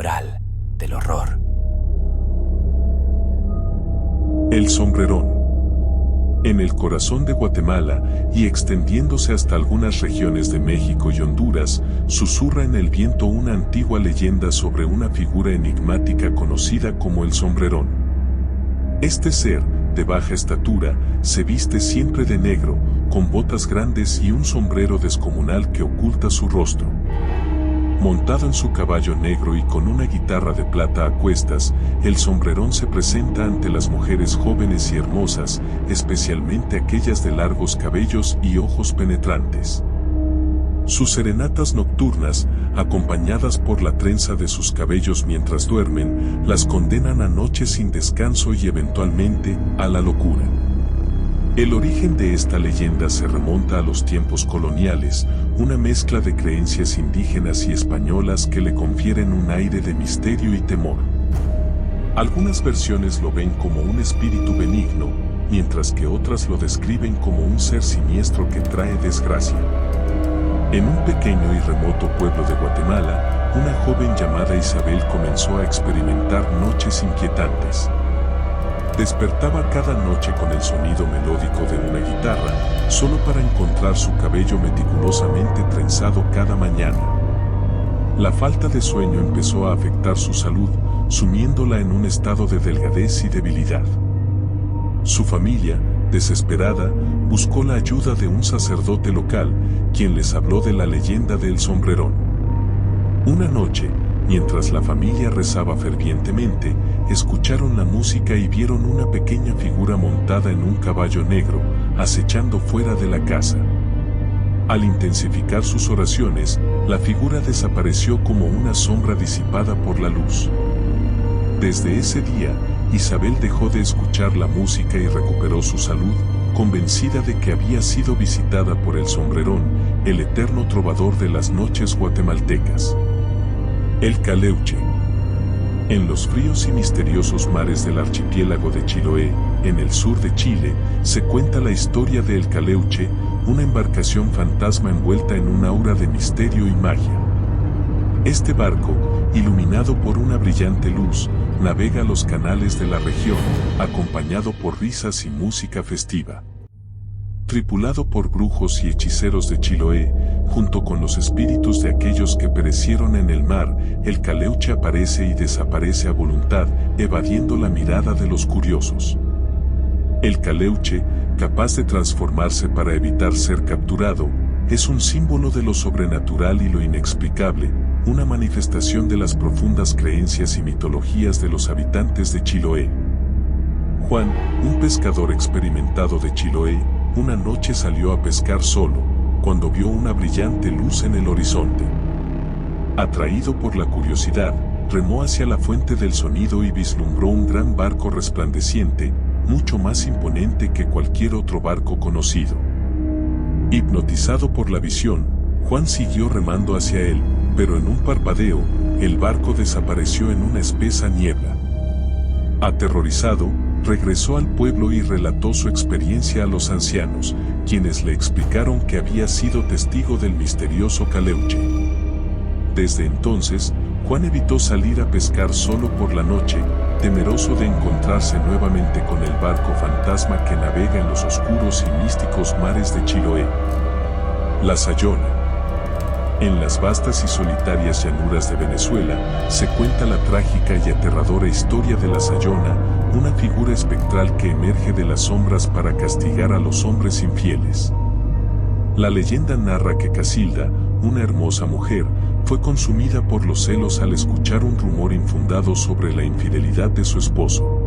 umbral del horror. El Sombrerón. En el corazón de Guatemala y extendiéndose hasta algunas regiones de México y Honduras, susurra en el viento una antigua leyenda sobre una figura enigmática conocida como el Sombrerón. Este ser, de baja estatura, se viste siempre de negro, con botas grandes y un sombrero descomunal que oculta su rostro. Montado en su caballo negro y con una guitarra de plata a cuestas, el Sombrerón se presenta ante las mujeres jóvenes y hermosas, especialmente aquellas de largos cabellos y ojos penetrantes. Sus serenatas nocturnas, acompañadas por la trenza de sus cabellos mientras duermen, las condenan a noches sin descanso y eventualmente a la locura. El origen de esta leyenda se remonta a los tiempos coloniales, una mezcla de creencias indígenas y españolas que le confieren un aire de misterio y temor. Algunas versiones lo ven como un espíritu benigno, mientras que otras lo describen como un ser siniestro que trae desgracia. En un pequeño y remoto pueblo de Guatemala, una joven llamada Isabel comenzó a experimentar noches inquietantes. Despertaba cada noche con el sonido melódico de una guitarra, solo para encontrar su cabello meticulosamente trenzado cada mañana. La falta de sueño empezó a afectar su salud, sumiéndola en un estado de delgadez y debilidad. Su familia, desesperada, buscó la ayuda de un sacerdote local, quien les habló de la leyenda del Sombrerón. Una noche, mientras la familia rezaba fervientemente, escucharon la música y vieron una pequeña figura montada en un caballo negro, acechando fuera de la casa. Al intensificar sus oraciones, la figura desapareció como una sombra disipada por la luz. Desde ese día, Isabel dejó de escuchar la música y recuperó su salud, convencida de que había sido visitada por el Sombrerón, el eterno trovador de las noches guatemaltecas. El Caleuche. En los fríos y misteriosos mares del archipiélago de Chiloé, en el sur de Chile, se cuenta la historia de El Caleuche, una embarcación fantasma envuelta en un aura de misterio y magia. Este barco, iluminado por una brillante luz, navega los canales de la región, acompañado por risas y música festiva. Tripulado por brujos y hechiceros de Chiloé, junto con los espíritus de aquellos que perecieron en el mar, el Caleuche aparece y desaparece a voluntad, evadiendo la mirada de los curiosos. El Caleuche, capaz de transformarse para evitar ser capturado, es un símbolo de lo sobrenatural y lo inexplicable, una manifestación de las profundas creencias y mitologías de los habitantes de Chiloé. Juan, un pescador experimentado de Chiloé, una noche salió a pescar solo, cuando vio una brillante luz en el horizonte. Atraído por la curiosidad, remó hacia la fuente del sonido y vislumbró un gran barco resplandeciente, mucho más imponente que cualquier otro barco conocido. Hipnotizado por la visión, Juan siguió remando hacia él, pero en un parpadeo, el barco desapareció en una espesa niebla. Aterrorizado, regresó al pueblo y relató su experiencia a los ancianos, quienes le explicaron que había sido testigo del misterioso Caleuche. Desde entonces, Juan evitó salir a pescar solo por la noche, temeroso de encontrarse nuevamente con el barco fantasma que navega en los oscuros y místicos mares de Chiloé. La Sayona. En las vastas y solitarias llanuras de Venezuela, se cuenta la trágica y aterradora historia de la Sayona, una figura espectral que emerge de las sombras para castigar a los hombres infieles. La leyenda narra que Casilda, una hermosa mujer, fue consumida por los celos al escuchar un rumor infundado sobre la infidelidad de su esposo.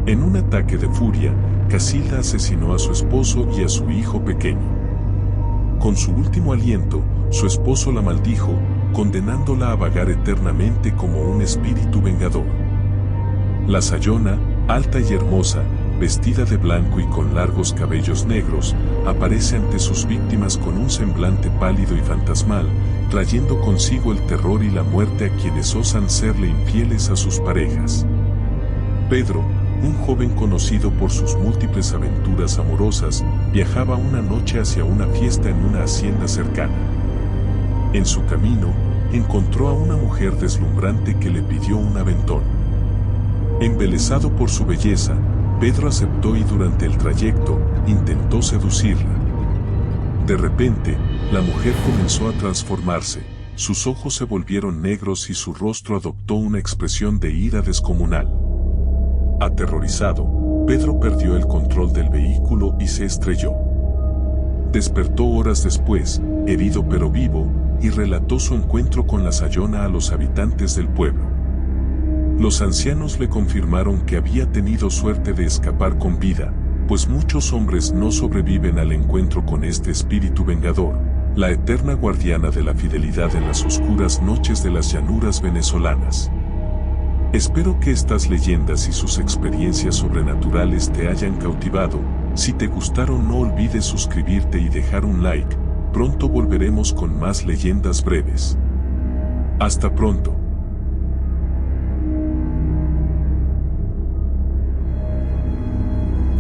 En un ataque de furia, Casilda asesinó a su esposo y a su hijo pequeño. Con su último aliento, su esposo la maldijo, condenándola a vagar eternamente como un espíritu vengador. La Sayona, alta y hermosa, vestida de blanco y con largos cabellos negros, aparece ante sus víctimas con un semblante pálido y fantasmal, trayendo consigo el terror y la muerte a quienes osan serle infieles a sus parejas. Pedro, un joven conocido por sus múltiples aventuras amorosas, viajaba una noche hacia una fiesta en una hacienda cercana. En su camino, encontró a una mujer deslumbrante que le pidió un aventón. Embelesado por su belleza, Pedro aceptó y durante el trayecto intentó seducirla. De repente, la mujer comenzó a transformarse, sus ojos se volvieron negros y su rostro adoptó una expresión de ira descomunal. Aterrorizado, Pedro perdió el control del vehículo y se estrelló. Despertó horas después, herido pero vivo, y relató su encuentro con la Sayona a los habitantes del pueblo. Los ancianos le confirmaron que había tenido suerte de escapar con vida, pues muchos hombres no sobreviven al encuentro con este espíritu vengador, la eterna guardiana de la fidelidad en las oscuras noches de las llanuras venezolanas. Espero que estas leyendas y sus experiencias sobrenaturales te hayan cautivado. Si te gustaron, no olvides suscribirte y dejar un like. Pronto volveremos con más leyendas breves. Hasta pronto.